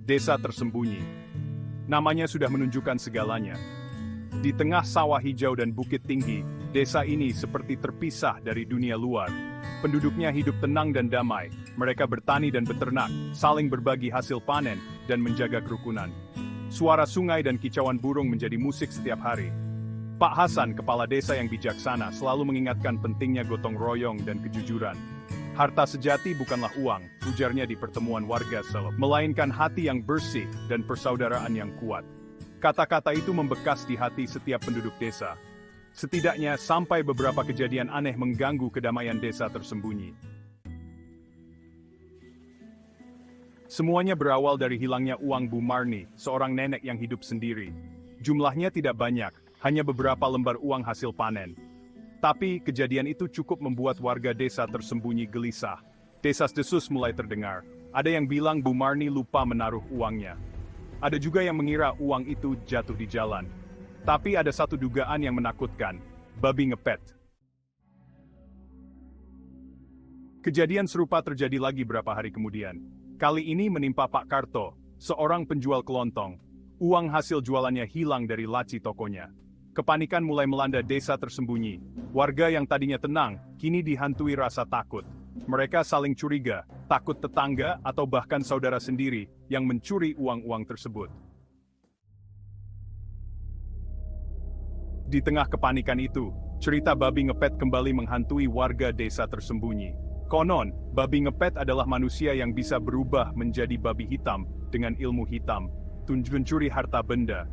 Desa tersembunyi. Namanya sudah menunjukkan segalanya. Di tengah sawah hijau dan bukit tinggi, desa ini seperti terpisah dari dunia luar. Penduduknya hidup tenang dan damai. Mereka bertani dan beternak, saling berbagi hasil panen, dan menjaga kerukunan. Suara sungai dan kicauan burung menjadi musik setiap hari. Pak Hasan, kepala desa yang bijaksana, selalu mengingatkan pentingnya gotong royong dan kejujuran. Harta sejati bukanlah uang, ujarnya di pertemuan warga Selop, melainkan hati yang bersih dan persaudaraan yang kuat. Kata-kata itu membekas di hati setiap penduduk desa. Setidaknya sampai beberapa kejadian aneh mengganggu kedamaian desa tersembunyi. Semuanya berawal dari hilangnya uang Bu Marni, seorang nenek yang hidup sendiri. Jumlahnya tidak banyak, hanya beberapa lembar uang hasil panen. Tapi kejadian itu cukup membuat warga desa tersembunyi gelisah. Desas-desus mulai terdengar. Ada yang bilang Bu Marni lupa menaruh uangnya. Ada juga yang mengira uang itu jatuh di jalan. Tapi ada satu dugaan yang menakutkan, babi ngepet. Kejadian serupa terjadi lagi beberapa hari kemudian. Kali ini menimpa Pak Karto, seorang penjual kelontong. Uang hasil jualannya hilang dari laci tokonya. Kepanikan mulai melanda desa tersembunyi. Warga yang tadinya tenang, kini dihantui rasa takut. Mereka saling curiga, takut tetangga atau bahkan saudara sendiri yang mencuri uang-uang tersebut. Di tengah kepanikan itu, cerita babi ngepet kembali menghantui warga desa tersembunyi. Konon, babi ngepet adalah manusia yang bisa berubah menjadi babi hitam dengan ilmu hitam, mencuri harta benda.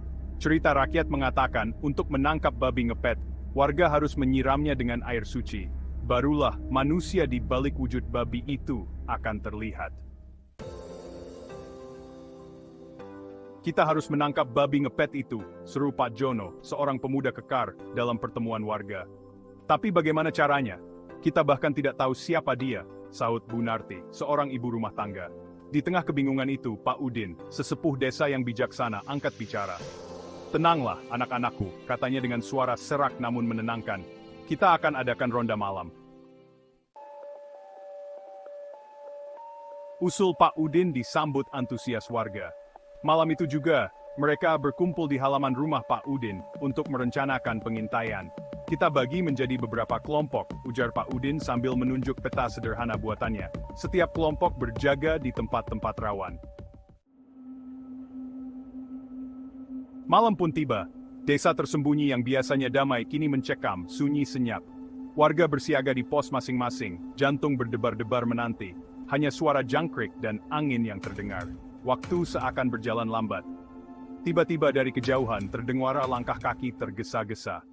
Cerita rakyat mengatakan, untuk menangkap babi ngepet, warga harus menyiramnya dengan air suci. Barulah manusia di balik wujud babi itu akan terlihat. Kita harus menangkap babi ngepet itu, seru Pak Jono, seorang pemuda kekar, dalam pertemuan warga. Tapi bagaimana caranya? Kita bahkan tidak tahu siapa dia, sahut Bu Narti, seorang ibu rumah tangga. Di tengah kebingungan itu, Pak Udin, sesepuh desa yang bijaksana, angkat bicara. Tenanglah, anak-anakku, katanya dengan suara serak namun menenangkan. Kita akan adakan ronda malam. Usul Pak Udin disambut antusias warga. Malam itu juga, mereka berkumpul di halaman rumah Pak Udin untuk merencanakan pengintaian. Kita bagi menjadi beberapa kelompok, ujar Pak Udin sambil menunjuk peta sederhana buatannya. Setiap kelompok berjaga di tempat-tempat rawan. Malam pun tiba. Desa tersembunyi yang biasanya damai kini mencekam, sunyi senyap. Warga bersiaga di pos masing-masing, jantung berdebar-debar menanti. Hanya suara jangkrik dan angin yang terdengar. Waktu seakan berjalan lambat. Tiba-tiba dari kejauhan terdengar langkah kaki tergesa-gesa.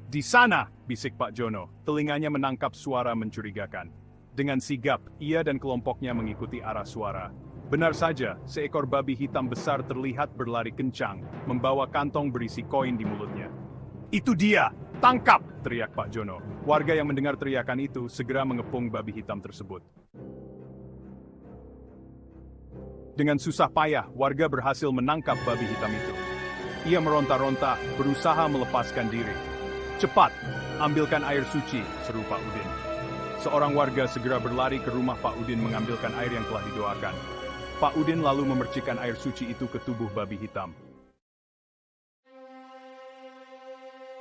Di sana, bisik Pak Jono, telinganya menangkap suara mencurigakan. Dengan sigap, ia dan kelompoknya mengikuti arah suara. Benar saja, seekor babi hitam besar terlihat berlari kencang, membawa kantong berisi koin di mulutnya. Itu dia! Tangkap! Teriak Pak Jono. Warga yang mendengar teriakan itu segera mengepung babi hitam tersebut. Dengan susah payah, warga berhasil menangkap babi hitam itu. Ia meronta-ronta, berusaha melepaskan diri. Cepat, ambilkan air suci, seru Pak Udin. Seorang warga segera berlari ke rumah Pak Udin mengambilkan air yang telah didoakan. Pak Udin lalu memercikkan air suci itu ke tubuh babi hitam.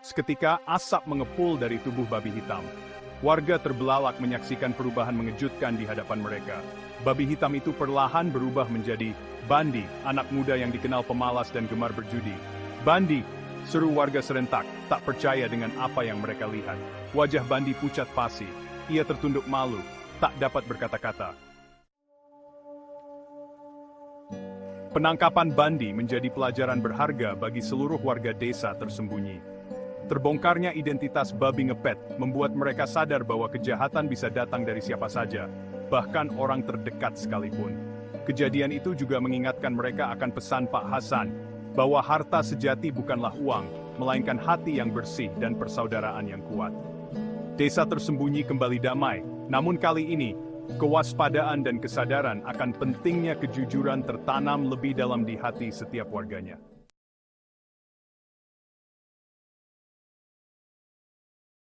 Seketika asap mengepul dari tubuh babi hitam. Warga terbelalak menyaksikan perubahan mengejutkan di hadapan mereka. Babi hitam itu perlahan berubah menjadi Bandi, anak muda yang dikenal pemalas dan gemar berjudi. Bandi, seru warga serentak, tak percaya dengan apa yang mereka lihat. Wajah Bandi pucat pasi. Ia tertunduk malu, tak dapat berkata-kata. Penangkapan Bandi menjadi pelajaran berharga bagi seluruh warga desa tersembunyi. Terbongkarnya identitas babi ngepet membuat mereka sadar bahwa kejahatan bisa datang dari siapa saja, bahkan orang terdekat sekalipun. Kejadian itu juga mengingatkan mereka akan pesan Pak Hasan, bahwa harta sejati bukanlah uang, melainkan hati yang bersih dan persaudaraan yang kuat. Desa tersembunyi kembali damai, namun kali ini, kewaspadaan dan kesadaran akan pentingnya kejujuran tertanam lebih dalam di hati setiap warganya.